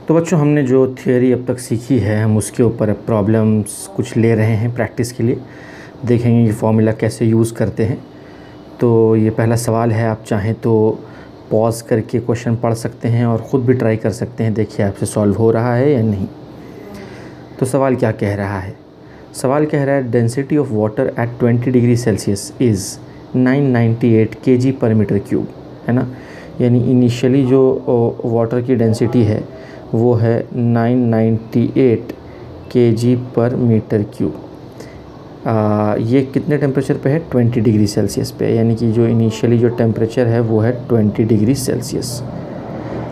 तो बच्चों, हमने जो थियोरी अब तक सीखी है हम उसके ऊपर प्रॉब्लम्स कुछ ले रहे हैं प्रैक्टिस के लिए। देखेंगे ये फॉर्मूला कैसे यूज़ करते हैं। तो ये पहला सवाल है, आप चाहें तो पॉज करके क्वेश्चन पढ़ सकते हैं और ख़ुद भी ट्राई कर सकते हैं, देखिए आपसे सॉल्व हो रहा है या नहीं। तो सवाल क्या कह रहा है? सवाल कह रहा है density of water at 20 degree Celsius is 998 kg per metre cube, है ना। यानी इनिशियली जो वाटर की डेंसिटी है वो है 998 kg पर मीटर क्यूब। ये कितने टेम्परेचर पे है? 20 डिग्री सेल्सियस पे, यानी कि जो इनिशियली जो टेम्परेचर है वो है 20 डिग्री सेल्सियस।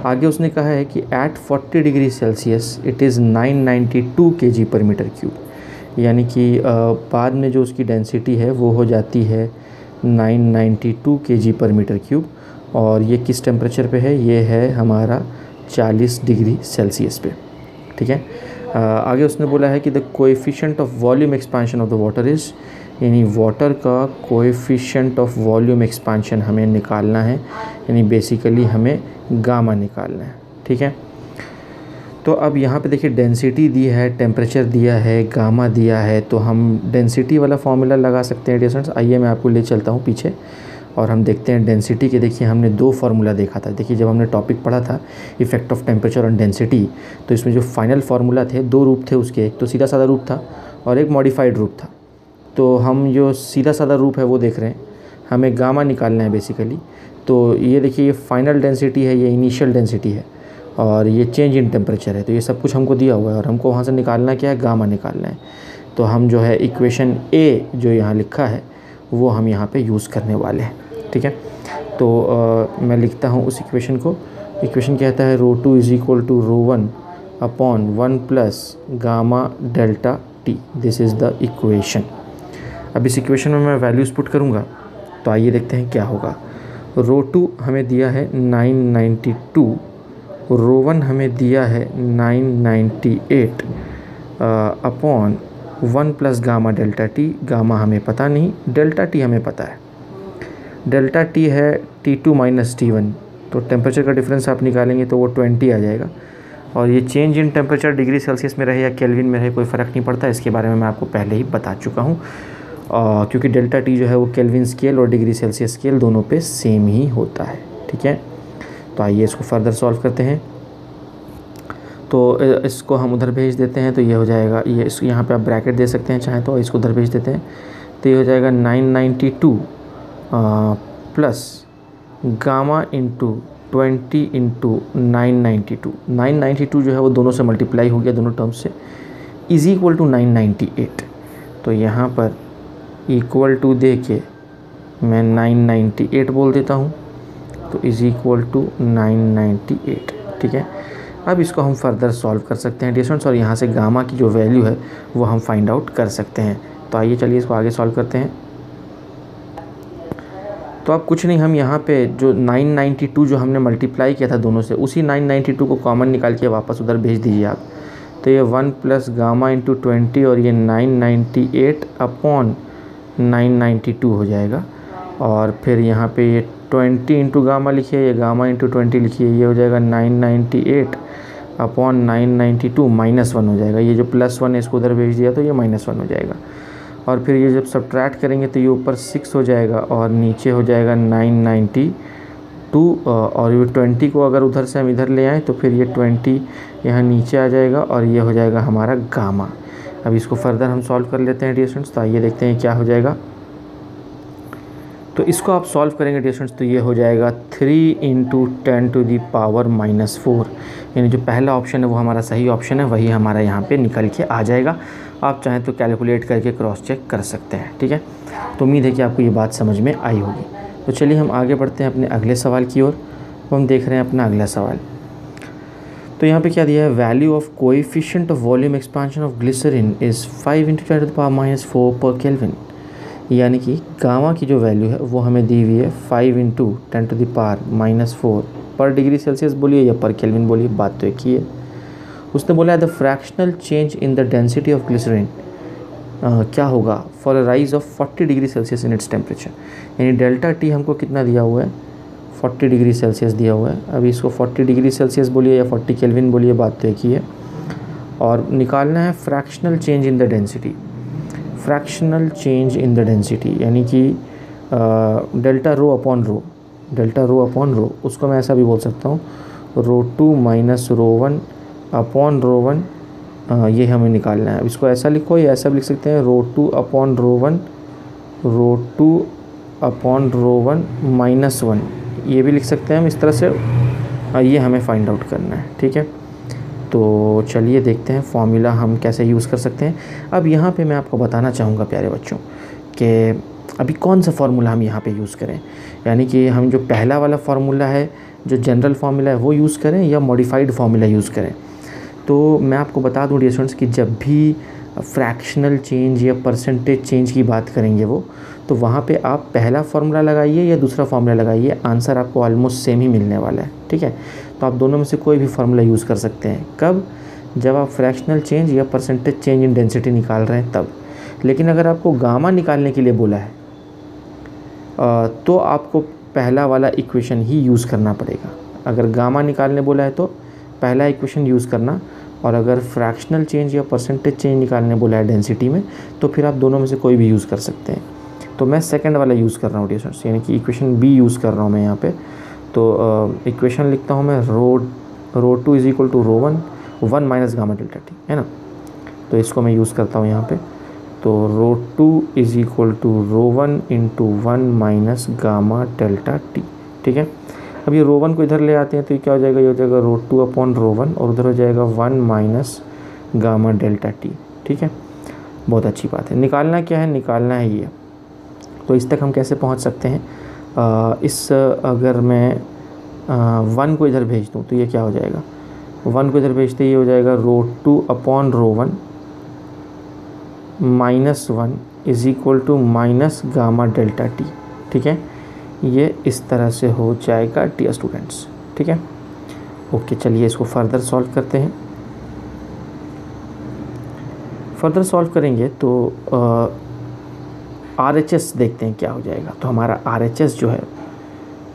आगे उसने कहा है कि at 40 degree Celsius it is 992 kg per metre cube, यानी कि बाद में जो उसकी डेंसिटी है वो हो जाती है 992 kg पर मीटर क्यूब। और ये किस टेम्परेचर पे है? ये है हमारा 40 डिग्री सेल्सियस पे, ठीक है। आगे उसने बोला है कि the coefficient of volume expansion of the water is, यानी वाटर का कोएफिशिएंट ऑफ वॉल्यूम एक्सपांशन हमें निकालना है, यानी बेसिकली हमें गामा निकालना है, ठीक है। तो अब यहाँ पे देखिए डेंसिटी दी है, टेम्परेचर दिया है, गामा दिया है, तो हम डेंसिटी वाला फार्मूला लगा सकते हैं डियर स्टूडेंट्स। आइए मैं आपको ले चलता हूँ पीछे और हम देखते हैं डेंसिटी के। देखिए हमने दो फार्मूला देखा था। देखिए जब हमने टॉपिक पढ़ा था effect of temperature on density, तो इसमें जो फाइनल फार्मूला थे दो रूप थे उसके, एक तो सीधा साधा रूप था और एक मॉडिफाइड रूप था। तो हम जो सीधा साधा रूप है वो देख रहे हैं, हमें गामा निकालना है बेसिकली। तो ये देखिए ये फाइनल डेंसिटी है, ये इनिशियल डेंसिटी है और ये चेंज इन टेम्परेचर है। तो ये सब कुछ हमको दिया हुआ है और हमको वहाँ से निकालना क्या है? गामा निकालना है। तो हम जो है इक्वेशन ए जो यहाँ लिखा है वो हम यहाँ पे यूज़ करने वाले हैं, ठीक है। तो मैं लिखता हूँ उस इक्वेशन को। इक्वेशन कहता है ρ2 is equal to ρ1 upon 1 plus gamma delta T. This is the equation. अब इस इक्वेशन में मैं वैल्यूज़ पुट करूँगा, तो आइए देखते हैं क्या होगा। ρ2 हमें दिया है 992, ρ1 हमें दिया है 998 upon 1 plus gamma delta T. Gamma हमें पता नहीं, डेल्टा टी हमें पता है। डेल्टा टी है T2 माइनस T1, तो टेम्परेचर का डिफरेंस आप निकालेंगे तो वो 20 आ जाएगा। और ये change in temperature degree Celsius में रहे या केल्विन में रहे कोई फ़र्क नहीं पड़ता, इसके बारे में मैं आपको पहले ही बता चुका हूँ। क्योंकि डेल्टा टी जो है वो केल्विन स्केल और डिग्री सेल्सियस स्केल दोनों पे सेम ही होता है, ठीक है। तो आइए इसको फर्दर सॉल्व करते हैं। तो इसको हम उधर भेज देते हैं, तो ये हो जाएगा, ये इस यहाँ पे आप ब्रैकेट दे सकते हैं चाहें तो, इसको उधर भेज देते हैं। तो ये हो जाएगा 992 प्लस गामा इंटू 20 इंटू 992। 992 जो है वो दोनों से मल्टीप्लाई हो गया, दोनों टर्म्स से, इज़ इक्वल टू 998। तो यहाँ पर इक्वल टू दे के मैं 998 बोल देता हूँ, तो इज़ इक्वल टू 998, ठीक है। अब इसको हम फर्दर सॉल्व कर सकते हैं डियर स्टूडेंट्स, और यहाँ से गामा की जो वैल्यू है वो हम फाइंड आउट कर सकते हैं। तो आइए चलिए इसको आगे सॉल्व करते हैं। तो अब कुछ नहीं, हम यहाँ पे जो 992 जो हमने मल्टीप्लाई किया था दोनों से, उसी 992 को कॉमन निकाल के वापस उधर भेज दीजिए आप। तो ये 1 प्लस गामा इंटू 20 और ये 998 अपॉन 992 हो जाएगा। और फिर यहाँ पे ये 20 इंटू गामा लिखिए, ये गामा इंटू 20 लिखिए, ये हो जाएगा 998 अपॉन 992 -1 हो जाएगा। ये जो +1 है इसको उधर भेज दिया तो ये -1 हो जाएगा। और फिर ये जब सब्ट्रैक्ट करेंगे तो ये ऊपर 6 हो जाएगा और नीचे हो जाएगा 992। और ये 20 को अगर उधर से हम इधर ले आएँ तो फिर ये 20 यहाँ नीचे आ जाएगा और ये हो जाएगा हमारा गामा। अब इसको फर्दर हम सॉल्व कर लेते हैं डियर स्टूडेंट्स। तो आइए देखते हैं क्या हो जाएगा। तो इसको आप सॉल्व करेंगे डियर स्टूडेंट्स, तो ये हो जाएगा 3 इंटू 10 टू दी पावर -4। यानी जो पहला ऑप्शन है वो हमारा सही ऑप्शन है, वही हमारा यहाँ पे निकल के आ जाएगा। आप चाहें तो कैलकुलेट करके क्रॉस चेक कर सकते हैं, ठीक है। तो उम्मीद है कि आपको ये बात समझ में आई होगी। तो चलिए हम आगे बढ़ते हैं अपने अगले सवाल की ओर। तो हम देख रहे हैं अपना अगला सवाल। तो यहाँ पे क्या दिया है? Value of coefficient of volume expansion of glycerine is 5 into 10 to the power -4 per kelvin. यानी कि गामा की जो वैल्यू है वो हमें दी हुई है 5 इंटू 10 टू द पावर -4 पर डिग्री सेल्सियस बोलिए या पर केल्विन बोलिए, बात तो एक ही है। उसने बोला है the fractional change in the density of glycerine क्या होगा for a rise of 40 degree Celsius in its temperature. यानी डेल्टा टी हमको कितना दिया हुआ है? 40 डिग्री सेल्सियस दिया हुआ है। अभी इसको 40 डिग्री सेल्सियस बोलिए या 40 केल्विन बोलिए, बात तो एक ही है। और निकालना है fractional change in the density. Fractional change in the density यानी कि delta rho upon rho, delta rho upon rho, उसको मैं ऐसा भी बोल सकता हूँ ρ2 माइनस ρ1 अपॉन ρ1, ये हमें निकालना है। अब इसको ऐसा लिखो या ऐसा भी लिख सकते हैं ρ2 अपॉन ρ1, ρ2 अपॉन ρ1 माइनस 1, ये भी लिख सकते हैं हम इस तरह से। ये हमें फाइंड आउट करना है, ठीक है। तो चलिए देखते हैं फार्मूला हम कैसे यूज़ कर सकते हैं। अब यहाँ पे मैं आपको बताना चाहूँगा प्यारे बच्चों कि अभी कौन सा फार्मूला हम यहाँ पे यूज़ करें, यानी कि हम जो पहला वाला फार्मूला है, जो जनरल फार्मूला है, वो यूज़ करें या मॉडिफाइड फार्मूला यूज़ करें। तो मैं आपको बता दूँ डियर स्टूडेंट्स कि जब भी फ्रैक्शनल चेंज या परसेंटेज चेंज की बात करेंगे वो, तो वहाँ पे आप पहला फार्मूला लगाइए या दूसरा फार्मूला लगाइए, आंसर आपको ऑलमोस्ट सेम ही मिलने वाला है, ठीक है। तो आप दोनों में से कोई भी फार्मूला यूज़ कर सकते हैं। कब? जब आप फ्रैक्शनल चेंज या परसेंटेज चेंज इन डेंसिटी निकाल रहे हैं तब। लेकिन अगर आपको गामा निकालने के लिए बोला है तो आपको पहला वाला इक्वेशन ही यूज़ करना पड़ेगा। अगर गामा निकालने बोला है तो पहला इक्वेशन यूज़ करना, और अगर फ्रैक्शनल चेंज या परसेंटेज चेंज निकालने बोला है डेंसिटी में, तो फिर आप दोनों में से कोई भी यूज़ कर सकते हैं। तो मैं सेकंड वाला यूज़ कर रहा हूँ डियर स्टूडेंट्स, यानी कि इक्वेशन बी यूज़ कर रहा हूँ मैं यहाँ पे। तो इक्वेशन लिखता हूँ मैं ρ2 is equal to ρ1 1 minus gamma delta T, है ना। तो इसको मैं यूज़ करता हूँ यहाँ पे। तो ρ2 is equal to ρ1 into 1 minus gamma delta T, ठीक है। अब ये ρ1 को इधर ले आते हैं तो ये क्या हो जाएगा, ये हो जाएगा ρ2 अपॉन ρ1 और उधर हो जाएगा 1 माइनस गामा डेल्टा टी, ठीक है। बहुत अच्छी बात है। निकालना क्या है? निकालना है ये। तो इस तक हम कैसे पहुंच सकते हैं? अगर मैं 1 को इधर भेज दूं तो ये क्या हो जाएगा, 1 को इधर भेजते ये हो जाएगा ρ2 upon ρ1 minus 1 is equal to minus gamma delta T, ठीक है। ये इस तरह से हो जाएगा डियर स्टूडेंट्स, ठीक है। ओके, चलिए इसको फर्दर सॉल्व करते हैं। फर्दर सॉल्व करेंगे तो RHS देखते हैं क्या हो जाएगा। तो हमारा RHS जो है,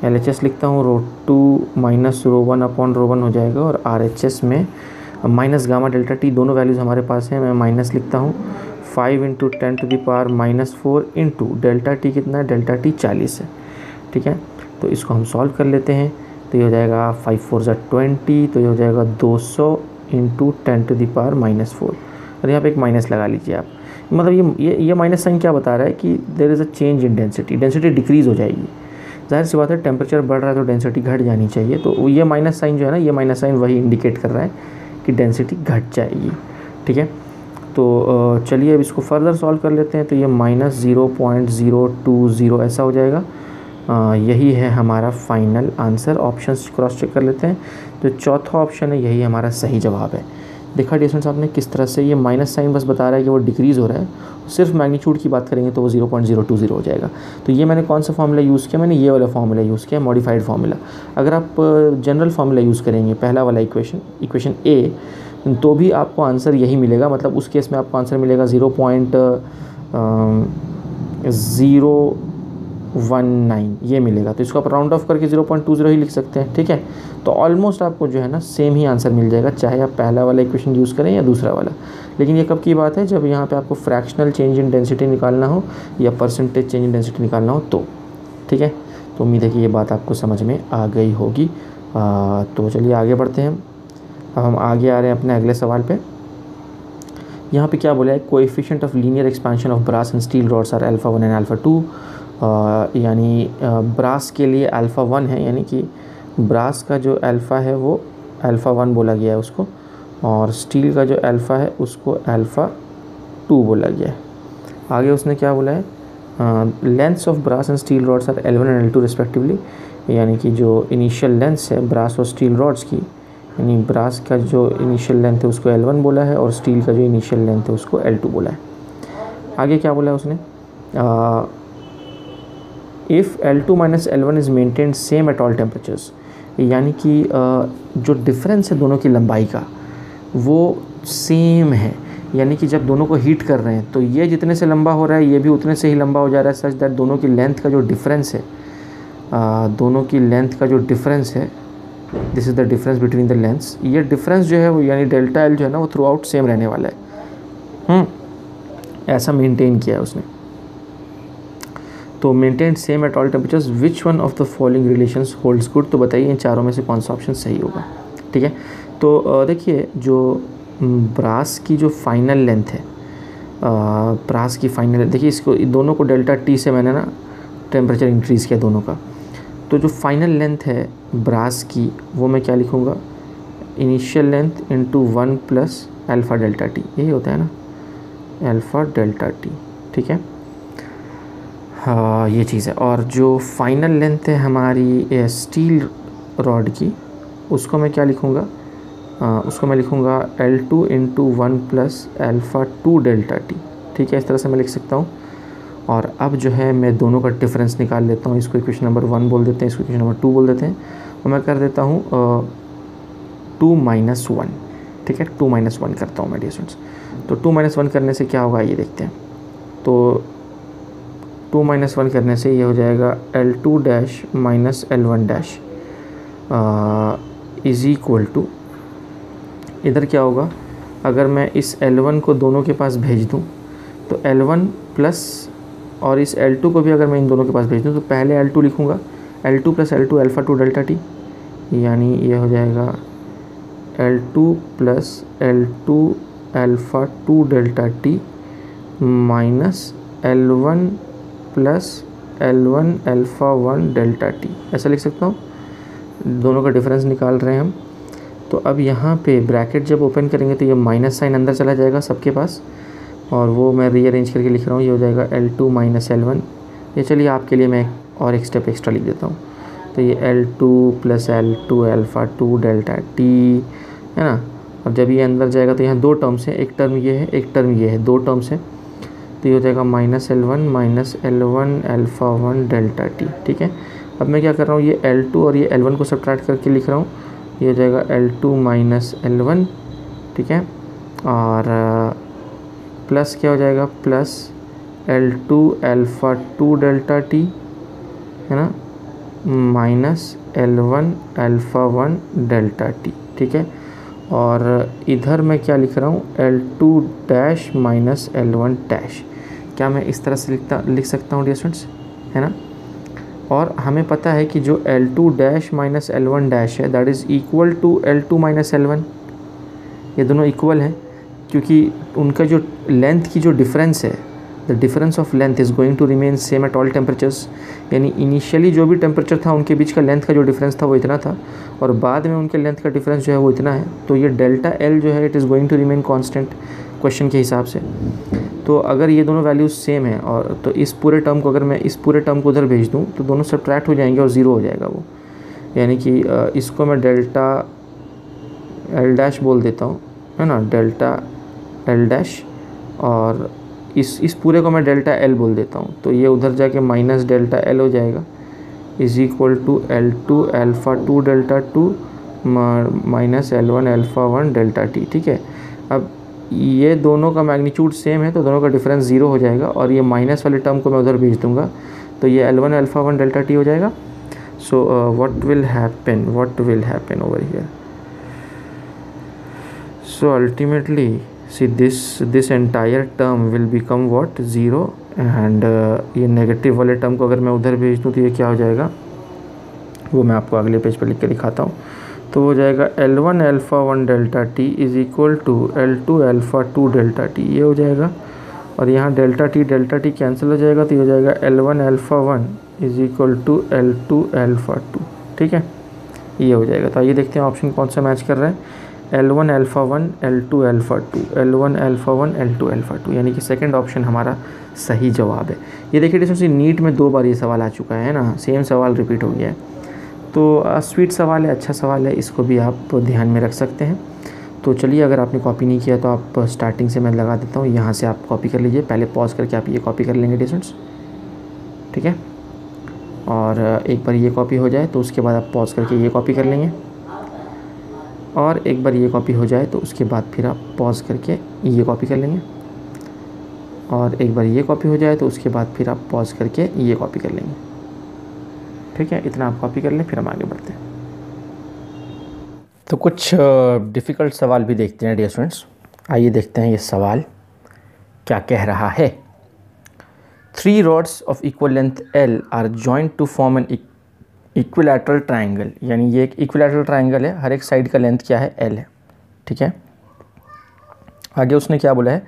LHS लिखता हूँ ρ2 माइनस ρ1 अपॉन ρ1 हो जाएगा, और RHS में माइनस गामा डेल्टा टी दोनों वैल्यूज़ हमारे पास हैं। मैं माइनस लिखता हूँ 5 into 10 to the power minus 4 into delta T कितना है, डेल्टा टी 40 है, ठीक है। तो इसको हम सॉल्व कर लेते हैं। तो ये हो जाएगा 5 4 ज़ा 20, तो ये हो जाएगा 200 into 10 to the power minus 4, और यहाँ पे एक माइनस लगा लीजिए आप। मतलब ये माइनस साइन क्या बता रहा है कि there is a change in density, density decreases हो जाएगी। जाहिर सी बात है, टेम्परेचर बढ़ रहा है तो डेंसिटी घट जानी चाहिए। तो ये माइनस साइन जो है ना, ये माइनस साइन वही इंडिकेट कर रहा है कि डेंसिटी घट जाएगी, ठीक है। तो चलिए अब इसको फर्दर सॉल्व कर लेते हैं। तो ये माइनस 0.020 ऐसा हो जाएगा। यही है हमारा final answer. Options cross check कर लेते हैं। तो चौथा ऑप्शन है, यही हमारा सही जवाब है। देखा डियर स्टूडेंट्स आपने किस तरह से, ये माइनस साइन बस बता रहा है कि वो डिक्रीज़ हो रहा है। सिर्फ मैग्नीट्यूड की बात करेंगे तो वो 0.020 हो जाएगा। तो ये मैंने कौन सा फार्मूला यूज़ किया, मैंने ये वाला फार्मूला यूज़ किया, मॉडिफाइड फार्मूला। अगर आप जनरल फार्मूला यूज़ करेंगे, पहला वाला इक्वेशन ए, तो भी आपको आंसर यही मिलेगा। मतलब उस केस में आपको आंसर मिलेगा 0.019 ये मिलेगा। तो इसको आप राउंड ऑफ करके 0.20 ही लिख सकते हैं, ठीक है। तो ऑलमोस्ट आपको जो है ना सेम ही आंसर मिल जाएगा, चाहे आप पहला वाला इक्वेशन यूज़ करें या दूसरा वाला। लेकिन ये कब की बात है, जब यहाँ पे आपको फ्रैक्शनल चेंज इन डेंसिटी निकालना हो या परसेंटेज चेंज इन डेंसिटी निकालना हो तो, ठीक है। तो उम्मीद है कि ये बात आपको समझ में आ गई होगी। तो चलिए आगे बढ़ते हैं। अब हम आगे आ रहे हैं अपने अगले सवाल पे। यहाँ पे क्या बोला है, coefficient of linear expansion of brass and steel rods are alpha 1 and alpha 2। यानी ब्रास के लिए अल्फ़ा 1 है, यानी कि ब्रास का जो अल्फ़ा है वो अल्फ़ा 1 बोला गया है उसको, और स्टील का जो अल्फ़ा है उसको अल्फ़ा 2 बोला गया है। आगे उसने क्या बोला है, lengths of brass and steel rods are L1 and L2 respectively. यानी कि जो इनिशियल लेंथ्स है ब्रास और स्टील रॉड्स की, यानी ब्रास का जो इनिशियल लेंथ है उसको L1 बोला है, और स्टील का जो इनिशियल लेंथ है उसको L2 बोला है। आगे क्या बोला है उसने, if L2 minus L1 is maintain same at all temperatures. यानी कि जो डिफरेंस है दोनों की लंबाई का वो सेम है। यानी कि जब दोनों को हीट कर रहे हैं तो ये जितने से लंबा हो रहा है ये भी उतने से ही लंबा हो जा रहा है, सच दैट दोनों की लेंथ का जो डिफरेंस है दोनों की लेंथ का जो डिफरेंस है, this is the difference between the lengths, ये डिफरेंस जो है वो यानी डेल्टा एल जो है ना वो थ्रू आउट सेम रहने वाला है। ऐसा मेंटेन किया है उसने। तो maintain same at all temperatures, which one of the following relations holds good. तो बताइए इन चारों में से कौन सा ऑप्शन सही होगा। ठीक है, तो देखिए जो ब्रास की जो फाइनल लेंथ है, ब्रास की फाइनल, देखिए इसको दोनों को डेल्टा टी से मैंने ना टेम्परेचर इंक्रीज़ किया दोनों का। तो जो फाइनल लेंथ है ब्रास की वो मैं क्या लिखूँगा, initial length into 1 plus alpha delta T, यही होता है ना, अल्फ़ा डेल्टा टी। ठीक है, हाँ ये चीज़ है। और जो फाइनल लेंथ है हमारी स्टील रॉड की, उसको मैं क्या लिखूँगा, उसको मैं लिखूँगा L2 into 1 plus alpha 2 delta T. ठीक है, इस तरह से मैं लिख सकता हूँ। और अब जो है मैं दोनों का डिफरेंस निकाल लेता हूँ। इसको इक्वेशन नंबर 1 बोल देते हैं, इसको इक्वेशन नंबर 2 बोल देते हैं, और मैं कर देता हूँ 2 माइनस 1। ठीक है, 2 माइनस 1 करता हूँ मैं डियर स्टूडेंट्स। तो 2 माइनस 1 करने से क्या होगा ये देखते हैं। तो 2 माइनस 1 करने से ये हो जाएगा L2 dash minus L1 dash is equal to, इधर क्या होगा, अगर मैं इस L1 को दोनों के पास भेज दूँ तो L1 प्लस, और इस L2 को भी अगर मैं इन दोनों के पास भेज दूँ तो पहले L2 लिखूँगा, L2 plus L2 alpha 2 delta T, यानी ये हो जाएगा L2 plus L2 alpha 2 delta T minus L1 plus L1 alpha 1 delta T, ऐसा लिख सकता हूँ। दोनों का डिफरेंस निकाल रहे हैं हम। तो अब यहाँ पे ब्रैकेट जब ओपन करेंगे तो ये माइनस साइन अंदर चला जाएगा सबके पास, और वो मैं रीअरेंज करके लिख रहा हूँ, ये हो जाएगा L2 माइनस L1। ये चलिए आपके लिए मैं और एक स्टेप एक्स्ट्रा लिख देता हूँ। तो ये L2 plus L2 alpha 2 delta T है ना। अब जब ये अंदर जाएगा तो यहाँ दो टर्म्स हैं, एक टर्म ये है, एक टर्म ये है, दो टर्म्स हैं। तो ये हो जाएगा minus L1 minus L1 alpha 1 delta T. ठीक है, अब मैं क्या कर रहा हूँ, ये L2 और ये L1 को सब्ट्रैक्ट करके लिख रहा हूँ। ये हो जाएगा L2 माइनस L1। ठीक है, और प्लस क्या हो जाएगा, plus L2 alpha 2 delta T है ना, minus L1 alpha 1 delta T. ठीक है, और इधर मैं क्या लिख रहा हूँ, L2 dash minus L1 dash. क्या मैं इस तरह से लिख सकता हूँ डियर स्टूडेंट्स, है ना। और हमें पता है कि जो L2 dash minus L1 dash है that is equal to L2 minus L1। ये दोनों इक्वल हैं क्योंकि उनका जो लेंथ की जो डिफरेंस है, the difference of length is going to remain same at all temperatures. यानी इनिशियली जो भी टेम्परेचर था उनके बीच का लेंथ का जो डिफरेंस था वो इतना था, और बाद में उनके लेंथ का डिफरेंस जो है वो इतना है। तो ये डेल्टा एल जो है it is going to remain constant question के हिसाब से। तो अगर ये दोनों वैल्यूज़ सेम है, और तो इस पूरे टर्म को अगर मैं इस पूरे टर्म को उधर भेज दूँ तो दोनों सब्ट्रैक्ट हो जाएंगे और ज़ीरो हो जाएगा वो। यानी कि इसको मैं डेल्टा एल डैश बोल देता हूँ, है ना, डेल्टा एल डैश, और इस पूरे को मैं डेल्टा एल बोल देता हूँ। तो ये उधर जाके माइनस डेल्टा एल हो जाएगा is equal to L2 alpha 2 delta 2 minus L1 alpha 1 delta T. ठीक है, अब ये दोनों का मैग्नीट्यूड सेम है तो दोनों का डिफरेंस ज़ीरो हो जाएगा, और ये माइनस वाले टर्म को मैं उधर भेज दूंगा तो ये L1 अल्फ़ा 1 डेल्टा टी हो जाएगा। So what will happen over here, so ultimately see this entire term will become what, zero, and ये नेगेटिव वाले टर्म को अगर मैं उधर भेज दूँ तो ये क्या हो जाएगा वो मैं आपको अगले पेज पर लिख के दिखाता हूँ। तो हो जाएगा L1 alpha 1 delta T is equal to L2 alpha 2 delta T, ये हो जाएगा, और यहाँ डेल्टा टी कैंसिल हो जाएगा तो ये हो जाएगा L1 alpha 1 is equal to L2 alpha 2। ठीक है, ये हो जाएगा। तो आइए देखते हैं ऑप्शन कौन सा मैच कर रहा है, L1 alpha 1 L2 alpha 2, L1 alpha 1 L2 alpha 2, यानी कि सेकंड ऑप्शन हमारा सही जवाब है। ये देखिए डिस्टेंस नीट में 2 बार ये सवाल आ चुका है ना, सेम सवाल रिपीट हो गया है। तो स्वीट सवाल है, अच्छा सवाल है, इसको भी आप ध्यान में रख सकते हैं। तो चलिए, अगर आपने कॉपी नहीं किया तो आप स्टार्टिंग से मैं लगा देता हूँ, यहाँ से आप कॉपी कर लीजिए। पहले पॉज करके आप ये कॉपी कर लेंगे डिस्टेंस, ठीक है, और एक बार ये कॉपी हो जाए तो उसके बाद आप पॉज करके ये कॉपी कर लेंगे, और एक बार ये कॉपी हो जाए तो उसके बाद फिर आप पॉज करके ये कॉपी कर लेंगे, और एक बार ये कॉपी हो जाए तो उसके बाद फिर आप पॉज करके ये कॉपी कर लेंगे। ठीक है, इतना आप कॉपी कर लें, फिर हम आगे बढ़ते हैं। तो कुछ डिफ़िकल्ट सवाल भी देखते हैं डियर स्टूडेंट्स। आइए देखते हैं ये सवाल क्या कह रहा है। 3 rods of equal length L are joined to form an equilateral triangle, यानी ये एक इक्विलैटरल ट्राइंगल है, हर एक साइड का लेंथ क्या है, L है। ठीक है, आगे उसने क्या बोला है,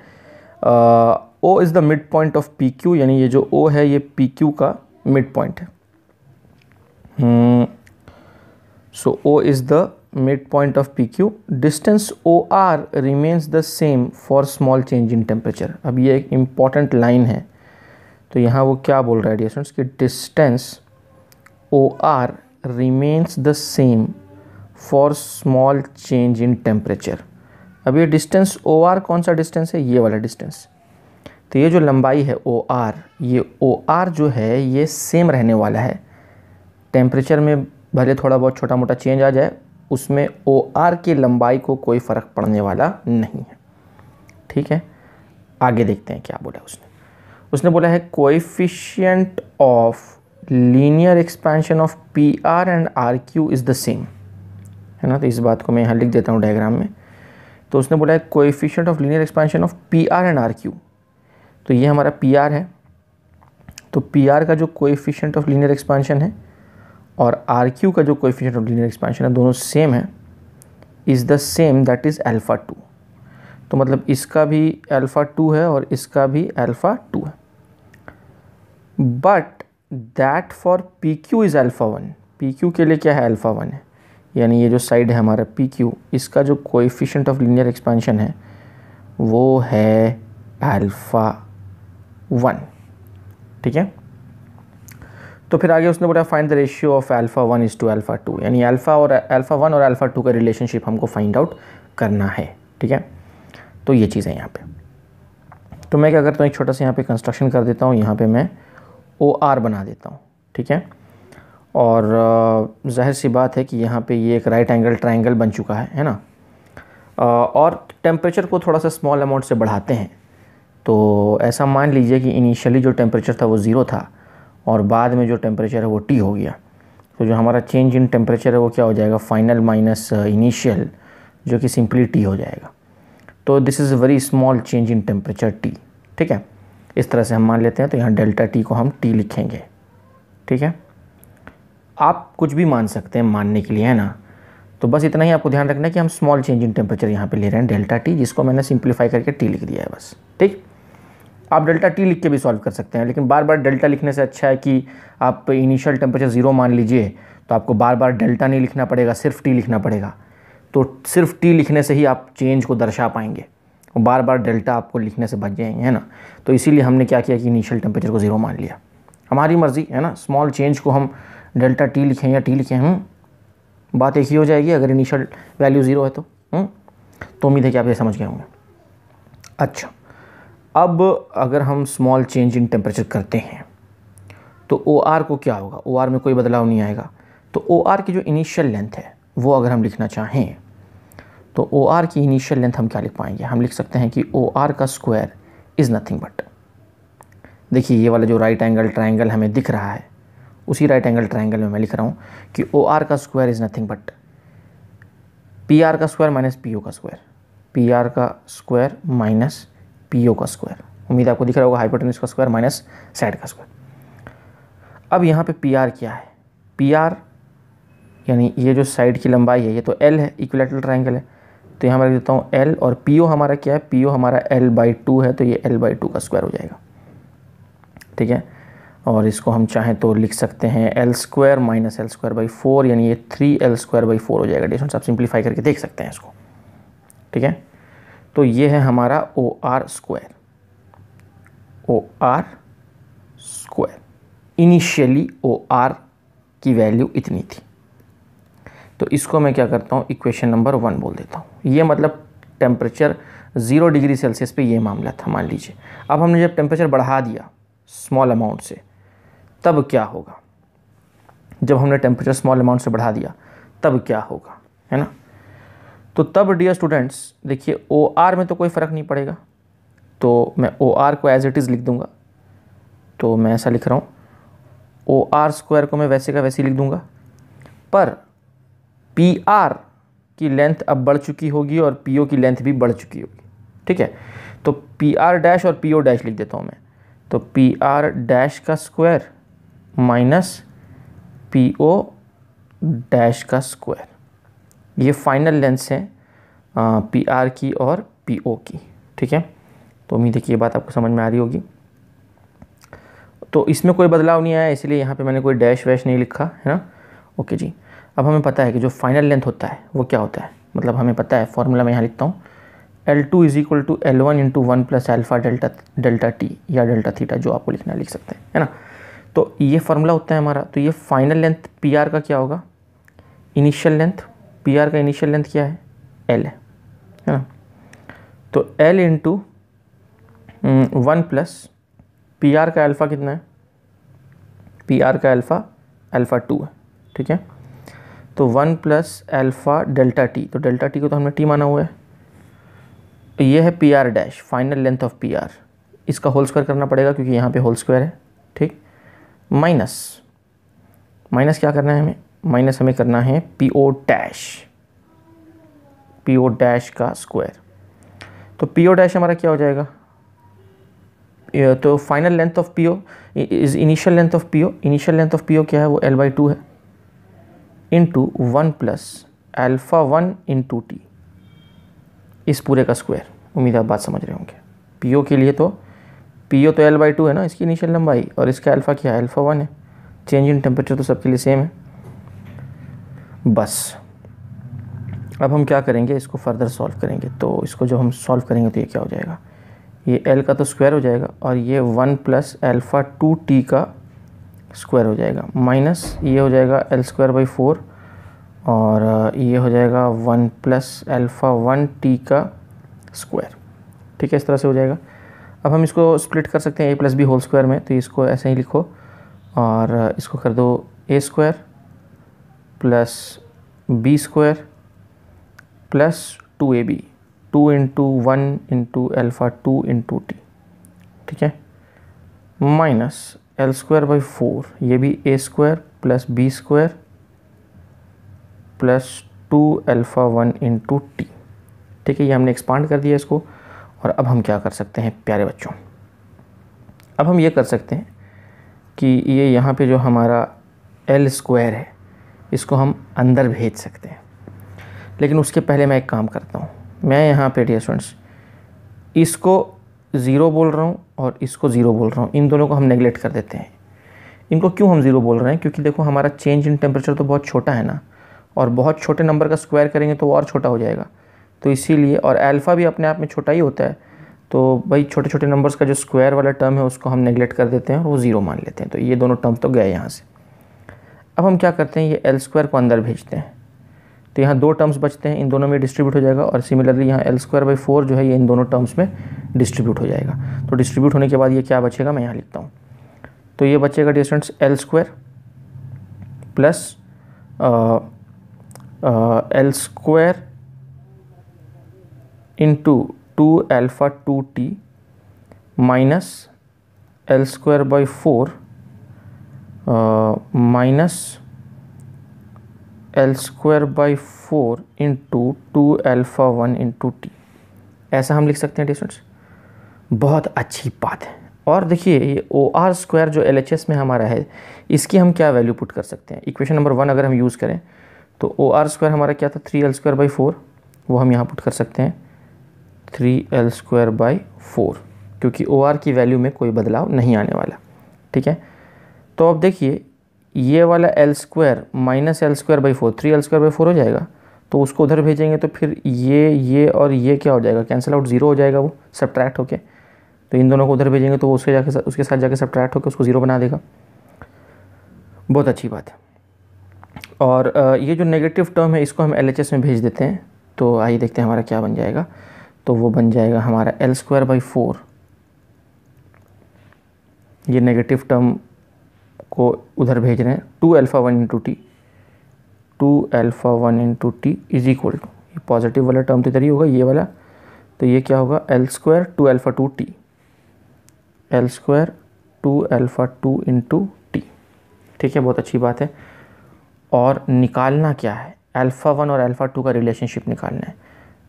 O is the mid point of P Q, यानी ये जो O है ये पी क्यू का मिड पॉइंट है। So O is the mid point of P Q. Distance O R remains the same for small change in temperature. अब ये एक इम्पॉर्टेंट लाइन है, तो यहाँ वो क्या बोल रहा है डियर स्टूडेंट्स कि distance O R remains the same for small change in temperature. अब ये डिस्टेंस ओ आर कौन सा डिस्टेंस है, ये वाला डिस्टेंस। तो ये जो लंबाई है ओ आर, ये ओ आर जो है ये सेम रहने वाला है। टेम्परेचर में भले थोड़ा बहुत छोटा मोटा चेंज आ जाए, उसमें ओ आर की लंबाई को कोई फ़र्क पड़ने वाला नहीं है। ठीक है, आगे देखते हैं क्या बोला उसने बोला है coefficient of linear expansion of P R and R Q is the same, है ना। तो इस बात को मैं यहाँ लिख देता हूँ डायग्राम में। तो उसने बोला है coefficient of linear expansion of P R and R Q. तो ये हमारा पी आर है, तो पी आर का जो कोएफिशिएंट ऑफ लीनियर एक्सपेंशन है और आर क्यू का जो कोएफिशिएंट ऑफ लीनियर एक्सपेंशन है, दोनों सेम है, is the same, that is alpha 2। तो मतलब इसका भी अल्फ़ा 2 है और इसका भी अल्फ़ा 2 है। But that for P Q is alpha 1। P Q के लिए क्या है, अल्फ़ा 1 है, यानी ये जो साइड है हमारा पी क्यू, इसका जो कोएफिशिएंट ऑफ लीनियर एक्सपेंशन है वो है अल्फ़ा 1। ठीक है, तो फिर आगे उसने बोला find the ratio of alpha 1 is to alpha 2, यानी अल्फ़ा 1 और अल्फ़ा 2 का रिलेशनशिप हमको फाइंड आउट करना है। ठीक है, तो ये चीज़ है यहाँ पे। तो मैं क्या करता हूँ, एक छोटा सा यहाँ पे कंस्ट्रक्शन कर देता हूँ, यहाँ पे मैं ओ आर बना देता हूँ। ठीक है, और जाहिर सी बात है कि यहाँ पे ये एक राइट एंगल ट्राइंगल बन चुका है ना। और टेम्परेचर को थोड़ा सा स्मॉल अमाउंट से बढ़ाते हैं, तो ऐसा मान लीजिए कि इनिशियली जो टेम्परेचर था वो 0 था और बाद में जो टेम्परेचर है वो T हो गया। तो जो हमारा चेंज इन टेम्परेचर है वो क्या हो जाएगा, फाइनल माइनस इनिशियल, जो कि सिंपली T हो जाएगा। तो this is a very small change in temperature T। ठीक है, इस तरह से हम मान लेते हैं। तो यहाँ डेल्टा T को हम T लिखेंगे। ठीक है, आप कुछ भी मान सकते हैं मानने के लिए, है ना। तो बस इतना ही आपको ध्यान रखना है कि हम स्मॉल चेंज इन टेम्परेचर यहाँ पे ले रहे हैं डेल्टा T, जिसको मैंने सिंप्लीफाई करके T लिख दिया है बस। ठीक, आप डेल्टा T लिख के भी सॉल्व कर सकते हैं, लेकिन बार बार डेल्टा लिखने से अच्छा है कि आप इनिशियल टेम्परेचर 0 मान लीजिए, तो आपको बार बार डेल्टा नहीं लिखना पड़ेगा, सिर्फ T लिखना पड़ेगा। तो सिर्फ T लिखने से ही आप चेंज को दर्शा पाएंगे, बार बार डेल्टा आपको लिखने से बच जाएंगे, है ना। तो इसीलिए हमने क्या किया कि इनिशियल टेम्परेचर को 0 मान लिया। हमारी मर्ज़ी, है ना, स्मॉल चेंज को हम डेल्टा T लिखें या T लिखें, बात एक ही हो जाएगी अगर इनिशियल वैल्यू 0 है तो उम्मीद है कि आप ये समझ गए होंगे। अच्छा, अब अगर हम स्मॉल चेंज इन टेम्परेचर करते हैं तो ओ आर को क्या होगा, ओ आर में कोई बदलाव नहीं आएगा। तो ओ आर की जो इनिशियल लेंथ है वो अगर हम लिखना चाहें तो ओ आर की इनिशियल लेंथ हम क्या लिख पाएंगे, हम लिख सकते हैं कि ओ आर का स्क्वायर इज़ नथिंग बट, देखिए ये वाला जो राइट एंगल ट्राइंगल हमें दिख रहा है, उसी राइट एंगल ट्राइंगल में मैं लिख रहा हूँ कि ओ आर का square is nothing but P R का स्क्वायर माइनस पी ओ का स्क्वायर, पी आर का स्क्वायर माइनस पी ओ का स्क्वायर। उम्मीद आपको दिख रहा होगा, हाइपोटेन्यूज का स्क्वायर माइनस साइड का स्क्वायर। अब यहाँ पे पी आर क्या है, पी आर यानी ये जो साइड की लंबाई है ये तो एल है, इक्विलैटरल ट्राइंगल है, तो यहाँ मैं लिख देता हूँ एल, और पी ओ हमारा क्या है, पी ओ हमारा L/2 है, तो ये L/2 का स्क्वायर हो जाएगा। ठीक है, और इसको हम चाहें तो लिख सकते हैं L² माइनस L²/4, यानी ये 3L²/4 हो जाएगा। डिस्टेंस आप सिंप्लीफाई करके देख सकते हैं इसको। ठीक है, तो ये है हमारा O R square. O R square initially O R की वैल्यू इतनी थी, तो इसको मैं क्या करता हूँ, इक्वेशन नंबर 1 बोल देता हूँ। ये मतलब टेम्परेचर 0 डिग्री सेल्सियस पे ये मामला था, मान लीजिए। अब हमने जब टेम्परेचर बढ़ा दिया स्मॉल अमाउंट से, तब क्या होगा, जब हमने टेम्परेचर स्मॉल अमाउंट से बढ़ा दिया तब क्या होगा, है ना। तो तब डियर स्टूडेंट्स देखिए ओ आर में तो कोई फ़र्क नहीं पड़ेगा, तो मैं ओ आर को एज इट इज़ लिख दूंगा। तो मैं ऐसा लिख रहा हूँ ओ आर स्क्वायर को मैं वैसे का वैसे लिख दूंगा, पर पी आर की लेंथ अब बढ़ चुकी होगी और पी ओ की लेंथ भी बढ़ चुकी होगी। ठीक है, तो पी आर डैश और पी ओ डैश लिख देता हूँ मैं। तो पी आर डैश का square minus P O dash का स्क्वायर, ये फाइनल लेंथ्स हैं पी आर की और पी ओ की। ठीक है, तो उम्मीद है कि ये बात आपको समझ में आ रही होगी। तो इसमें कोई बदलाव नहीं आया, इसलिए यहाँ पे मैंने कोई डैश वैश नहीं लिखा है ना। ओके जी, अब हमें पता है कि जो फाइनल लेंथ होता है वो क्या होता है, मतलब हमें पता है, फॉर्मूला मैं यहाँ लिखता हूँ, L2 is equal to L1 into 1 plus alpha delta T या डेल्टा थीटा, जो आपको लिखना है लिख सकते हैं, है ना। तो ये फार्मूला होता है हमारा। तो ये फाइनल लेंथ पी आर का क्या होगा, इनिशियल लेंथ, पी आर का इनिशियल लेंथ क्या है, L है ना। तो L into 1 plus P R का अल्फ़ा कितना है, पी आर का अल्फ़ा 2 है। ठीक है, तो 1 प्लस अल्फ़ा डेल्टा टी, तो डेल्टा टी को तो हमने टी माना हुआ है। ये है P R dash, final length of P are, इसका होल स्क्वायर करना पड़ेगा क्योंकि यहाँ पे होल स्क्वायर है। ठीक, माइनस क्या करना है हमें, माइनस हमें करना है पी ओ डैश का स्क्वायर। तो पी ओ डैश हमारा क्या हो जाएगा, तो final length of P O is initial length of P O, initial length of P O क्या है, वो L/2 है, into 1 plus alpha 1 into T, इस पूरे का स्क्वायर। उम्मीद आप बात समझ रहे होंगे। पी ओ के लिए तो पी ओ तो L/2 है ना इसकी इनिशियल लंबाई, और इसका अल्फ़ा क्या है, अल्फ़ा 1 है। चेंज इन टेम्परेचर तो सबके लिए सेम है। बस अब हम क्या करेंगे, इसको फर्दर सॉल्व करेंगे। तो इसको जब हम सॉल्व करेंगे तो ये क्या हो जाएगा, ये L का तो स्क्वायर हो जाएगा और ये 1 प्लस अल्फ़ा 2 टी का स्क्वायर हो जाएगा, माइनस ये हो जाएगा L²/4 और ये हो जाएगा 1 प्लस अल्फ़ा 1 टी का स्क्वायर। ठीक है, इस तरह से हो जाएगा। अब हम इसको स्प्लिट कर सकते हैं a plus B whole square में, तो इसको ऐसे ही लिखो और इसको कर दो a² plus B square plus 2ab, 2 into 1 into alpha 2 into T. ठीक है, माइनस L²/4, ये भी a² plus B square plus 2 alpha 1 into T. ठीक है, ये हमने एक्सपांड कर दिया इसको। और अब हम क्या कर सकते हैं प्यारे बच्चों, अब हम ये कर सकते हैं कि ये यहाँ पे जो हमारा L² है इसको हम अंदर भेज सकते हैं। लेकिन उसके पहले मैं एक काम करता हूँ, मैं यहाँ पे डियर स्टूडेंट्स इसको 0 बोल रहा हूँ और इसको 0 बोल रहा हूँ, इन दोनों को हम नेगलेक्ट कर देते हैं। इनको क्यों हम 0 बोल रहे हैं, क्योंकि देखो हमारा चेंज इन टेम्परेचर तो बहुत छोटा है ना, और बहुत छोटे नंबर का स्क्वायर करेंगे तो वो और छोटा हो जाएगा। तो इसीलिए, और अल्फ़ा भी अपने आप में छोटा ही होता है, तो भाई छोटे छोटे नंबर्स का जो स्क्वायर वाला टर्म है उसको हम नेगलेक्ट कर देते हैं और वो 0 मान लेते हैं। तो ये दोनों टर्म तो गए यहाँ से। अब हम क्या करते हैं, ये L² को अंदर भेजते हैं, तो यहाँ 2 टर्म्स बचते हैं, इन दोनों में डिस्ट्रीब्यूट हो जाएगा। और सिमिलरली यहाँ L²/4 जो है ये इन दोनों टर्म्स में डिस्ट्रीब्यूट हो जाएगा। तो डिस्ट्रीब्यूट होने के बाद ये क्या बचेगा, मैं यहाँ लिखता हूँ। तो ये बचेगा dear students L² plus L² into 2 alpha 2 T minus L²/4 minus L²/4 into 2 alpha 1 into T, ऐसा हम लिख सकते हैं डियर स्टूडेंट्स। बहुत अच्छी बात है। और देखिए ये OR² जो LHS में हमारा है, इसकी हम क्या वैल्यू पुट कर सकते हैं। इक्वेशन नंबर 1 अगर हम यूज़ करें तो OR² हमारा क्या था, 3L²/4, वो हम यहाँ पुट कर सकते हैं 3L²/4, क्योंकि OR की वैल्यू में कोई बदलाव नहीं आने वाला। ठीक है, तो अब देखिए ये वाला L² माइनस L²/4, 3L²/4 हो जाएगा, तो उसको उधर भेजेंगे तो फिर ये और ये क्या हो जाएगा, कैंसिल आउट, 0 हो जाएगा वो सब्ट्रैक्ट होके। तो इन दोनों को उधर भेजेंगे तो उसके साथ जाके सब्ट्रैक्ट होकर उसको 0 बना देगा। बहुत अच्छी बात है। और ये जो नेगेटिव टर्म है इसको हम LHS में भेज देते हैं। तो आइए देखते हैं हमारा क्या बन जाएगा। तो वो बन जाएगा हमारा L²/4, ये नेगेटिव टर्म को उधर भेज रहे हैं, 2 alpha 1 into T, 2 alpha 1 into T is equal to, ये पॉजिटिव वाला टर्म तो इधर ही होगा ये वाला, तो ये क्या होगा L² 2 alpha 2 T, L² 2 alpha 2 into T. ठीक है, बहुत अच्छी बात है। और निकालना क्या है, अल्फ़ा 1 और अल्फ़ा 2 का रिलेशनशिप निकालना है।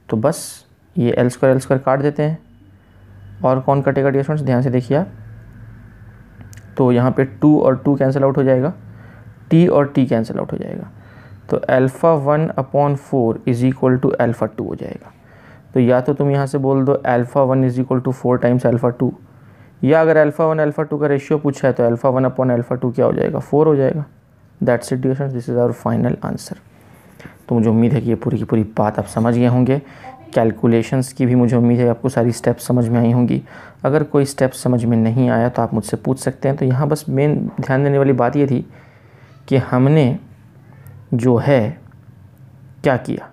तो बस ये एल स्क्वायर काट देते हैं, और कौन कटेगा डियर स्टूडेंट्स, ध्यान से देखिए आप। तो यहाँ पे 2 और 2 कैंसिल आउट हो जाएगा, t और t कैंसिल आउट हो जाएगा। तो alpha 1/4 is equal to alpha 2 हो जाएगा। तो या तो तुम यहाँ से बोल दो alpha 1 is equal to 4 times alpha 2, या अगर अल्फ़ा 1 अल्फ़ा 2 का रेशियो पूछा है तो अल्फ़ा 1/अल्फ़ा 2 क्या हो जाएगा, 4 हो जाएगा। That's it dear students, this is our final answer. तो मुझे उम्मीद है कि ये पूरी की पूरी बात आप समझ गए होंगे। कैलकुलेशंस की भी मुझे उम्मीद है आपको सारी स्टेप्स समझ में आई होंगी। अगर कोई स्टेप समझ में नहीं आया तो आप मुझसे पूछ सकते हैं। तो यहाँ बस मेन ध्यान देने वाली बात ये थी कि हमने जो है क्या किया,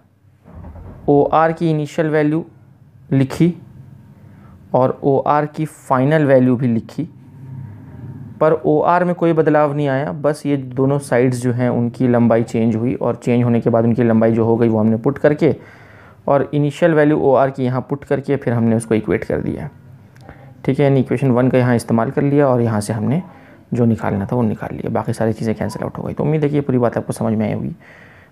OR की इनिशियल वैल्यू लिखी और OR की फाइनल वैल्यू भी लिखी, पर OR में कोई बदलाव नहीं आया, बस ये दोनों साइड्स जो हैं उनकी लंबाई चेंज हुई, और चेंज होने के बाद उनकी लंबाई जो हो गई वो हमने पुट करके और इनिशियल वैल्यू OR की यहाँ पुट करके फिर हमने उसको इक्वेट कर दिया। ठीक है, यानी इक्वेशन 1 का यहाँ इस्तेमाल कर लिया और यहाँ से हमने जो निकालना था वो निकाल लिया, बाकी सारी चीज़ें कैंसिल आउट हो गई। तो उम्मीद है कि ये पूरी बात आपको समझ में आई होगी।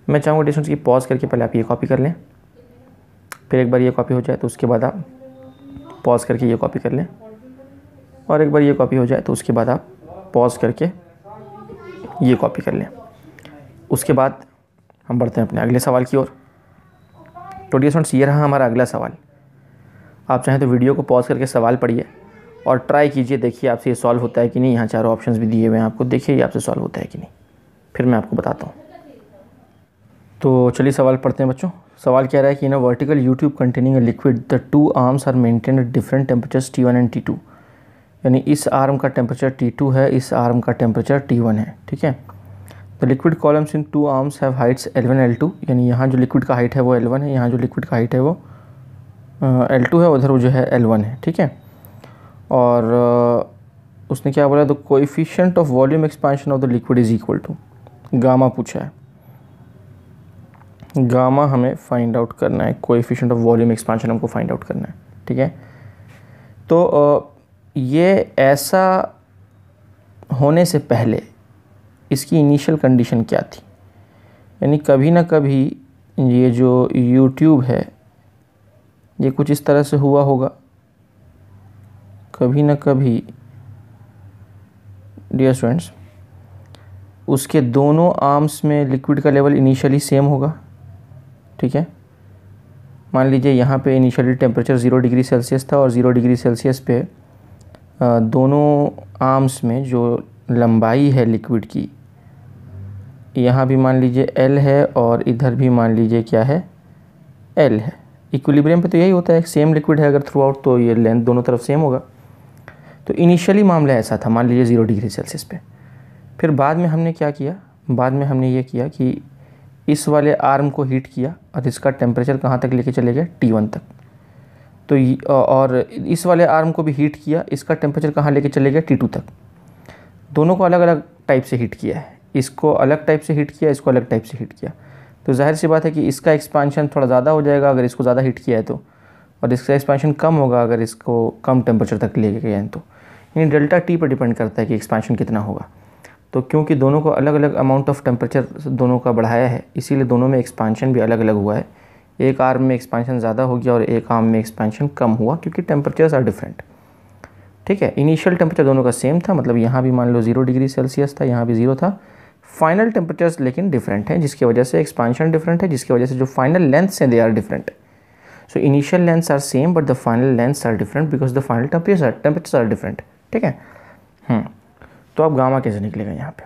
मैं चाहूँगा डिस्टेंस की पॉज करके पहले आप ये कॉपी कर लें, फिर एक बार ये कॉपी हो जाए तो उसके बाद आप पॉज करके ये कॉपी कर लें, और एक बार ये कॉपी हो जाए तो उसके बाद आप पॉज करके ये कॉपी कर लें। उसके बाद हम बढ़ते हैं अपने अगले सवाल की ओर। तो डियर स्टूडेंट्स, ये रहा हमारा अगला सवाल। आप चाहें तो वीडियो को पॉज करके सवाल पढ़िए और ट्राई कीजिए, देखिए आपसे ये सॉल्व होता है कि नहीं। यहाँ चारों ऑप्शंस भी दिए हुए हैं आपको, देखिए ये आपसे सॉल्व होता है कि नहीं, फिर मैं आपको बताता हूँ। तो चलिए सवाल पढ़ते हैं बच्चों। सवाल कह रहा है कि in a vertical U tube containing a liquid the 2 arms are maintain at different temperatures T1 and T2। यानी इस आर्म का टेम्परेचर T2 है, इस आर्म का टेम्परेचर T1 है। ठीक है, the liquid columns in 2 arms have Heights L1 L2। यानी यहाँ जो लिक्विड का हाइट है वो L1 है, यहाँ जो लिक्विड का हाइट है वो L2 है, उधर वो जो है L1 है। ठीक है, और उसने क्या बोला, the coefficient of volume expansion of the liquid is equal to, gamma पूछा है, गामा हमें फाइंड आउट करना है, कोएफिशिएंट ऑफ वॉल्यूम एक्सपेंशन हमको फाइंड आउट करना है। ठीक है, तो ये ऐसा होने से पहले इसकी इनिशियल कंडीशन क्या थी, यानी कभी ना कभी ये जो यूट्यूब है ये कुछ इस तरह से हुआ होगा, कभी ना कभी डियर स्टूडेंट्स उसके दोनों आर्म्स में लिक्विड का लेवल इनिशियली सेम होगा। ठीक है, मान लीजिए यहाँ पे इनिशियली टेम्परेचर 0 डिग्री सेल्सियस था और 0 डिग्री सेल्सियस पे दोनों आर्म्स में जो लंबाई है लिक्विड की, यहाँ भी मान लीजिए L है और इधर भी मान लीजिए क्या है, L है। इक्विलिब्रियम पे तो यही होता है, सेम लिक्विड है अगर थ्रू आउट तो ये लेंथ दोनों तरफ सेम होगा। तो इनिशियली मामला ऐसा था, मान लीजिए 0 डिग्री सेल्सियस पे। फिर बाद में हमने क्या किया, बाद में हमने ये किया कि इस वाले आर्म को हीट किया और इसका टेम्परेचर कहाँ तक लेके चले गए, T1 तक। तो और इस वाले आर्म को भी हीट किया, इसका टेम्परेचर कहाँ लेके चले गए, T2 तक। दोनों को अलग अलग टाइप से हीट किया है, इसको अलग टाइप से हीट किया, इसको अलग टाइप से हीट किया। तो जाहिर सी बात है कि इसका एक्सपांशन थोड़ा ज़्यादा हो जाएगा अगर इसको ज़्यादा हीट किया है तो, और इसका एक्सपांशन कम होगा अगर इसको कम टेम्परेचर तक ले गए हैं तो। यानी डेल्टा T पर डिपेंड करता है कि एक्सपांशन कितना होगा। तो क्योंकि दोनों को अलग अलग अमाउंट ऑफ टेम्परेचर दोनों का बढ़ाया है, इसीलिए दोनों में एक्सपांशन भी अलग अलग हुआ है। एक आर्म में एक्सपांशन ज़्यादा हो गया और एक आर्म में एक्सपांशन कम हुआ, क्योंकि टेम्परेचर्स आर डिफरेंट। ठीक है, इनिशियल टेम्परेचर दोनों का सेम था, मतलब यहाँ भी मान लो 0 डिग्री सेल्सियस था, यहाँ भी 0 था। फाइनल टेम्परेचर्स लेकिन डिफरेंट हैं, जिसकी वजह से एक्सपांशन डिफरेंट है, जिसकी वजह से जो फाइनल लेंथ्स हैं they are different. So initial lengths are same but the final lengths are different because the final temperatures are different. ठीक है, तो अब गामा कैसे निकलेगा यहाँ पे।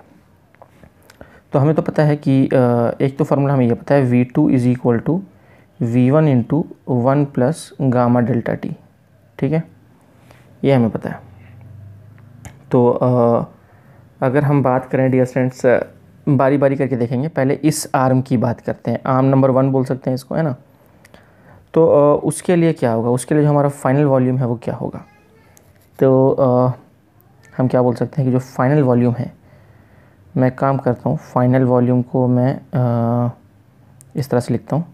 तो हमें तो पता है कि एक तो फार्मूला हमें ये पता है, V2 is equal to V1 into 1 plus gamma delta T। ठीक है, ये हमें पता है। तो अगर हम बात करें डियर स्टूडेंट्स, बारी बारी करके देखेंगे। पहले इस आर्म की बात करते हैं, आर्म नंबर 1 बोल सकते हैं इसको, है ना। तो उसके लिए क्या होगा, उसके लिए जो हमारा फाइनल वॉल्यूम है वो क्या होगा। तो हम क्या बोल सकते हैं कि जो फाइनल वॉल्यूम है, मैं काम करता हूँ, फाइनल वॉल्यूम को मैं इस तरह से लिखता हूँ,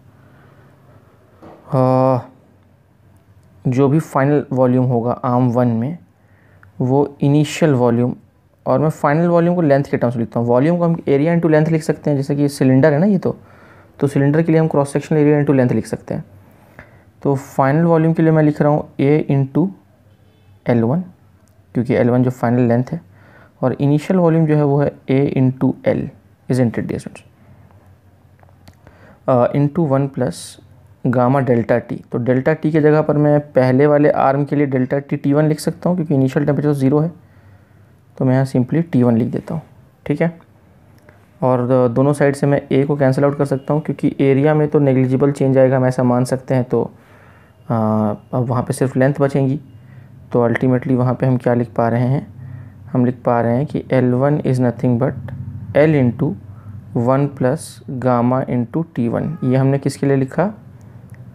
जो भी फाइनल वॉल्यूम होगा आर्म 1 में वो इनिशियल वॉल्यूम और मैं फाइनल वॉल्यूम को लेंथ के टर्म्स में लिखता हूँ। वॉल्यूम को हम एरिया इंटू लेंथ लिख सकते हैं, जैसे कि सिलेंडर है ना ये, तो सिलेंडर के लिए हम cross sectional area into length लिख सकते हैं। तो फाइनल वॉल्यूम के लिए मैं लिख रहा हूँ ए इंटू L1, क्योंकि L1 जो फाइनल लेंथ है, और इनिशियल वॉल्यूम जो है वो है A into L isn't it dear students, into 1 plus gamma delta T. तो डेल्टा टी की जगह पर मैं पहले वाले आर्म के लिए डेल्टा टी T1 लिख सकता हूँ, क्योंकि इनिशियल टेम्परेचर 0 है, तो मैं यहाँ सिंपली T1 लिख देता हूँ। ठीक है, और दोनों साइड से मैं A को कैंसिल आउट कर सकता हूँ, क्योंकि एरिया में तो नेग्लिजिबल चेंज आएगा, हम ऐसा मान सकते हैं। तो अब वहाँ पे सिर्फ लेंथ बचेंगी, तो अल्टीमेटली वहाँ पे हम क्या लिख पा रहे हैं, हम लिख पा रहे हैं कि L1 is nothing but L into 1 plus gamma into T1। ये हमने किसके लिए लिखा,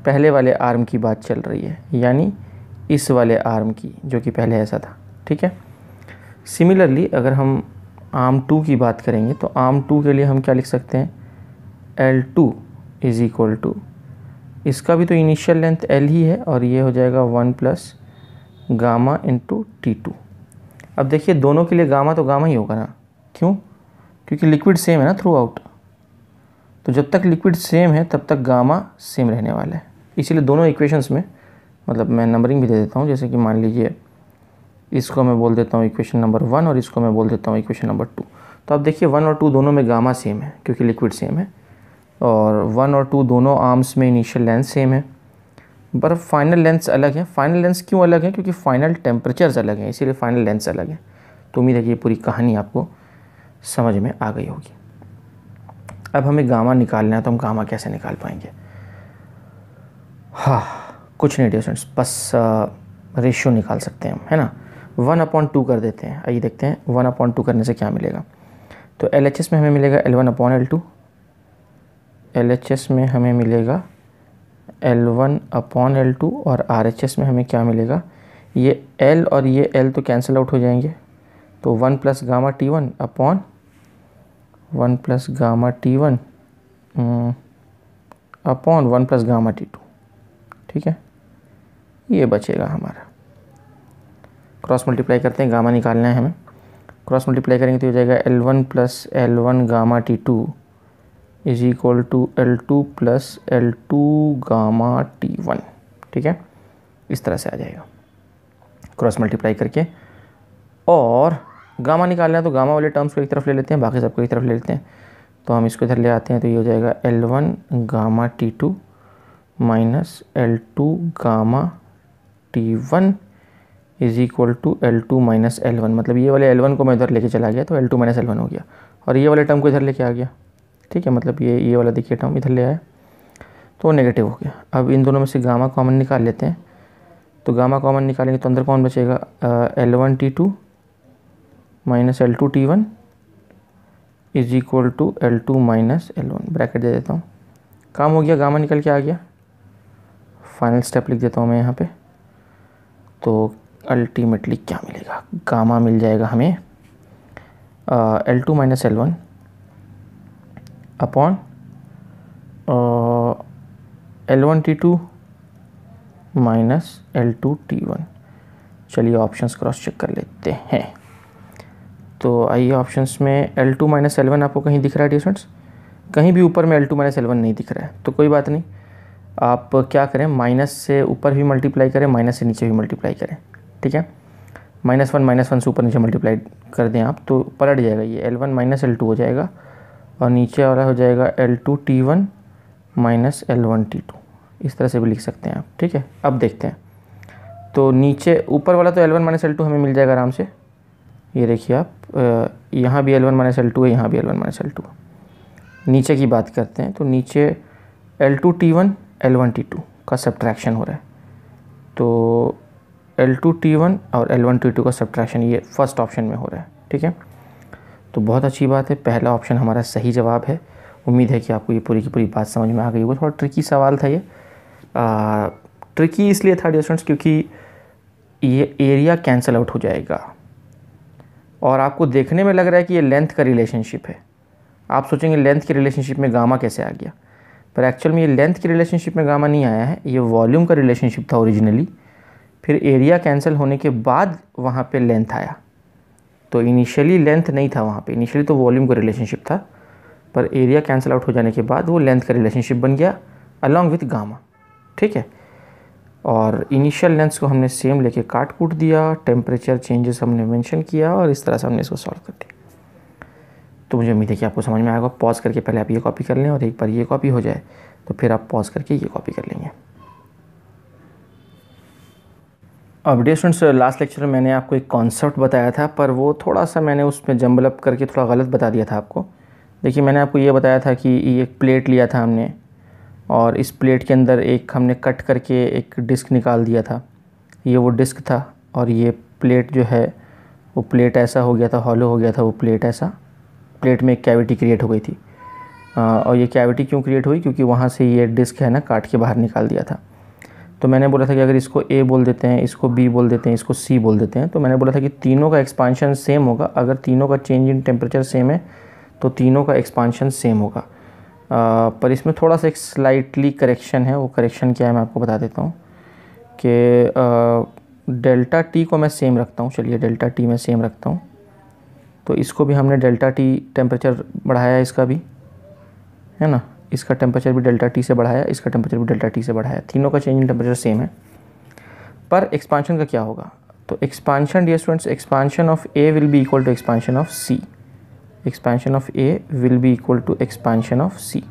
पहले वाले आर्म की बात चल रही है, यानी इस वाले आर्म की, जो कि पहले ऐसा था। ठीक है, सिमिलरली अगर हम आर्म 2 की बात करेंगे, तो आर्म 2 के लिए हम क्या लिख सकते हैं, L2 इज़ इक्वल टू, इसका भी तो इनिशियल लेंथ L ही है, और ये हो जाएगा 1 प्लस गामा इंटू T2। अब देखिए दोनों के लिए गामा तो गामा ही होगा ना, क्यों, क्योंकि लिक्विड सेम है ना थ्रू आउट, तो जब तक लिक्विड सेम है तब तक गामा सेम रहने वाला है। इसीलिए दोनों इक्वेशंस में, मतलब मैं नंबरिंग भी दे देता हूँ, जैसे कि मान लीजिए इसको मैं बोल देता हूँ इक्वेशन नंबर 1 और इसको मैं बोल देता हूँ इक्वेशन नंबर 2। तो अब देखिए 1 और 2 दोनों में गामा सेम है, क्योंकि लिक्विड सेम है, और 1 और 2 दोनों आर्म्स में इनिशियल लेंथ सेम है, पर फाइनल लेंथ्स अलग हैं। फाइनल लेंथ्स क्यों अलग हैं, क्योंकि फाइनल टेम्परेचर्स अलग हैं, इसीलिए फाइनल लेंथ्स अलग हैं। तो उम्मीद है कि ये पूरी कहानी आपको समझ में आ गई होगी। अब हमें गामा निकालना है, तो हम गामा कैसे निकाल पाएंगे, हाँ कुछ नहीं डियर स्टूडेंट्स, बस रेशियो निकाल सकते हैं हम, है ना। 1/2 कर देते हैं, आइए देखते हैं 1/2 करने से क्या मिलेगा। तो LHS में हमें मिलेगा L1/L2, LHS में हमें मिलेगा L1/L2, और RHS में हमें क्या मिलेगा, ये L और ये L तो कैंसिल आउट हो जाएंगे, तो 1 plus gamma T1 upon 1 plus gamma T1 upon 1 plus gamma T2। ठीक है, ये बचेगा हमारा। क्रॉस मल्टीप्लाई करते हैं, गामा निकालना है हमें, क्रॉस मल्टीप्लाई करेंगे तो हो जाएगा L1 plus L1 gamma T2 is equal to L2 plus L2 gamma T1। ठीक है, इस तरह से आ जाएगा क्रॉस मल्टीप्लाई करके। और गामा निकालना है तो गामा वाले टर्म्स को एक तरफ ले लेते हैं, बाकी सबको एक तरफ ले लेते हैं। तो हम इसको इधर ले आते हैं, तो ये हो जाएगा L1 gamma T2 minus L2 gamma T1 is equal to L2 minus L1। मतलब ये वाले L1 को मैं इधर लेके चला गया, तो L2 माइनस L1 हो गया, और ये वाले टर्म को इधर लेके आ गया। ठीक है, मतलब ये वाला देखिए टर्म इधर ले आया, तो नेगेटिव हो गया। अब इन दोनों में से गामा कॉमन निकाल लेते हैं, तो गामा कॉमन निकालेंगे तो अंदर कौन बचेगा, L1 T2 minus L2 T1 is equal to L2 minus L1, bracket दे देता हूँ, काम हो गया, गामा निकल के आ गया। फाइनल स्टेप लिख देता हूँ मैं यहाँ पे। तो अल्टीमेटली क्या मिलेगा, गामा मिल जाएगा हमें L2 minus L1 upon L1 T2 minus L2 T1। चलिए ऑप्शंस क्रॉस चेक कर लेते हैं। तो आइए ऑप्शंस में L2 माइनस L1 आपको कहीं दिख रहा है डियर स्टूडेंट्स, कहीं भी ऊपर में L2 माइनस L1 नहीं दिख रहा है, तो कोई बात नहीं, आप क्या करें, माइनस से ऊपर भी मल्टीप्लाई करें, माइनस से नीचे भी मल्टीप्लाई करें। ठीक है, -1 से ऊपर नीचे मल्टीप्लाई कर दें आप, तो पलट जाएगा, ये L1 माइनस L2 हो जाएगा, और नीचे वाला हो जाएगा L2 T1 minus L1 T2। इस तरह से भी लिख सकते हैं आप। ठीक है, अब देखते हैं, तो नीचे ऊपर वाला तो L1 माइनस L2 हमें मिल जाएगा आराम से। ये देखिए आप, यहाँ भी L1 माइनस L2 है, यहाँ भी L1 माइनस L2। नीचे की बात करते हैं, तो नीचे L2 T1 L1 T2 का सब्ट्रैक्शन हो रहा है, तो L2 T1 और L1 T2 का सब्ट्रैक्शन ये फर्स्ट ऑप्शन में हो रहा है। ठीक है, तो बहुत अच्छी बात है, पहला ऑप्शन हमारा सही जवाब है। उम्मीद है कि आपको ये पूरी की पूरी बात समझ में आ गई होगी। थोड़ा ट्रिकी सवाल था ये, ट्रिकी इसलिए था डियर स्टूडेंट्स क्योंकि ये एरिया कैंसिल आउट हो जाएगा, और आपको देखने में लग रहा है कि ये लेंथ का रिलेशनशिप है। आप सोचेंगे लेंथ के रिलेशनशिप में गामा कैसे आ गया, पर एक्चुअल में ये लेंथ के रिलेशनशिप में गामा नहीं आया है, ये वॉल्यूम का रिलेशनशिप था ओरिजिनली, फिर एरिया कैंसिल होने के बाद वहाँ पे लेंथ आया। तो इनिशियली लेंथ नहीं था वहाँ पे, इनिशियली तो वॉल्यूम का रिलेशनशिप था, पर एरिया कैंसिल आउट हो जाने के बाद वो लेंथ का रिलेशनशिप बन गया अलॉन्ग विथ गामा। ठीक है, और इनिशियल लेंथ्स को हमने सेम लेके काट कूट दिया, टेम्परेचर चेंजेस हमने मेंशन किया और इस तरह से हमने इसको सॉल्व कर दिया। तो मुझे उम्मीद है कि आपको समझ में आएगा। पॉज करके पहले आप ये कॉपी कर लें और एक बार ये कॉपी हो जाए तो फिर आप पॉज करके ये कॉपी कर लेंगे। अब डियर स्टूडेंट्स, लास्ट लेक्चर में मैंने आपको एक कॉन्सेप्ट बताया था, पर वो थोड़ा सा मैंने उसमें जंबल अप करके थोड़ा गलत बता दिया था आपको। देखिए, मैंने आपको ये बताया था कि ये एक प्लेट लिया था हमने और इस प्लेट के अंदर एक हमने कट करके एक डिस्क निकाल दिया था। ये वो डिस्क था और ये प्लेट जो है वो प्लेट ऐसा हो गया था, हॉलो हो गया था वो प्लेट ऐसा। प्लेट में एक कैविटी क्रिएट हो गई थी और ये कैविटी क्यों क्रिएट हुई? क्योंकि वहाँ से ये डिस्क है ना काट के बाहर निकाल दिया था। तो मैंने बोला था कि अगर इसको ए बोल देते हैं, इसको बी बोल देते हैं, इसको सी बोल देते हैं, तो मैंने बोला था कि तीनों का एक्सपांशन सेम होगा। अगर तीनों का चेंज इन टेम्परेचर सेम है तो तीनों का एक्सपांशन सेम होगा। पर इसमें थोड़ा सा एक स्लाइटली करेक्शन है। वो करेक्शन क्या है मैं आपको बता देता हूँ कि डेल्टा टी को मैं सेम रखता हूँ। चलिए, डेल्टा टी मैं सेम रखता हूँ। तो इसको भी हमने डेल्टा टी टेम्परेचर बढ़ाया, इसका भी है ना, इसका टेम्परेचर भी डेल्टा टी से बढ़ाया, इसका टेम्परेचर भी डेल्टा टी से बढ़ाया। तीनों का चेंज इन टेम्परेचर सेम है, पर एक्सपांशन का क्या होगा? तो expansion dear students, expansion of A will be equal to expansion of C. Expansion of A will be equal to expansion of C.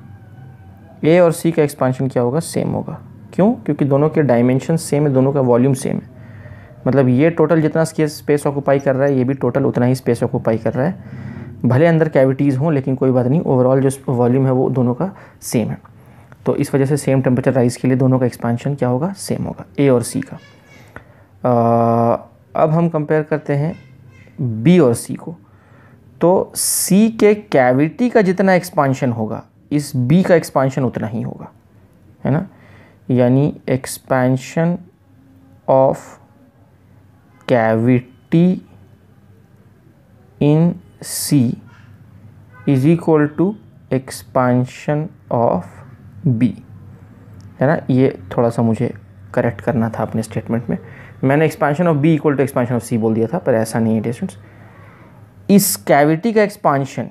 A और सी का एक्सपांशन क्या होगा? सेम होगा। क्यों? क्योंकि दोनों के डायमेंशन सेम है, दोनों का वॉल्यूम सेम है। मतलब ये टोटल जितना स्पेस ऑक्यूपाई कर रहा है, ये भी टोटल उतना ही स्पेस ऑक्यूपाई कर रहा है। भले अंदर कैविटीज़ हों, लेकिन कोई बात नहीं, ओवरऑल जो वॉल्यूम है वो दोनों का सेम है। तो इस वजह से सेम टेम्परेचर राइज के लिए दोनों का एक्सपांशन क्या होगा? सेम होगा, ए और सी का। अब हम कंपेयर करते हैं बी और सी को। तो सी के कैविटी का जितना एक्सपांशन होगा, इस बी का एक्सपांशन उतना ही होगा, है ना। यानी expansion of cavity in C is equal to expansion of B, है ना। ये थोड़ा सा मुझे करेक्ट करना था अपने स्टेटमेंट में। मैंने expansion of B equal to expansion of C बोल दिया था, पर ऐसा नहीं है डियर स्टूडेंट्स। इस कैविटी का एक्सपांशन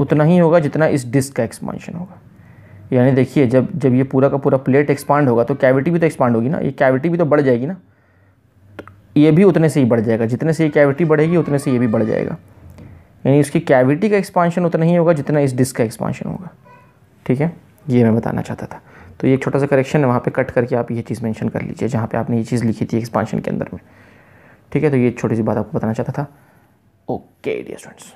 उतना ही होगा जितना इस डिस्क का एक्सपांशन होगा। यानी देखिए, जब ये पूरा का पूरा प्लेट एक्सपांड होगा तो कैविटी भी तो एक्सपांड होगी ना, ये कैविटी भी तो बढ़ जाएगी ना, तो ये भी उतने से ही बढ़ जाएगा। जितने से ये कैविटी बढ़ेगी उतने से ये भी बढ़ जाएगा। यानी उसकी कैविटी का एक्सपांशन उतना ही होगा जितना इस डिस्क का एक्सपांशन होगा। ठीक है, ये मैं बताना चाहता था। तो ये एक छोटा सा करेक्शन है, वहाँ पे कट करके आप ये चीज़ मेंशन कर लीजिए जहाँ पे आपने ये चीज़ लिखी थी एक्सपांशन के अंदर में। ठीक है, तो ये छोटी सी बात आपको बताना चाहता था। Okay dear students.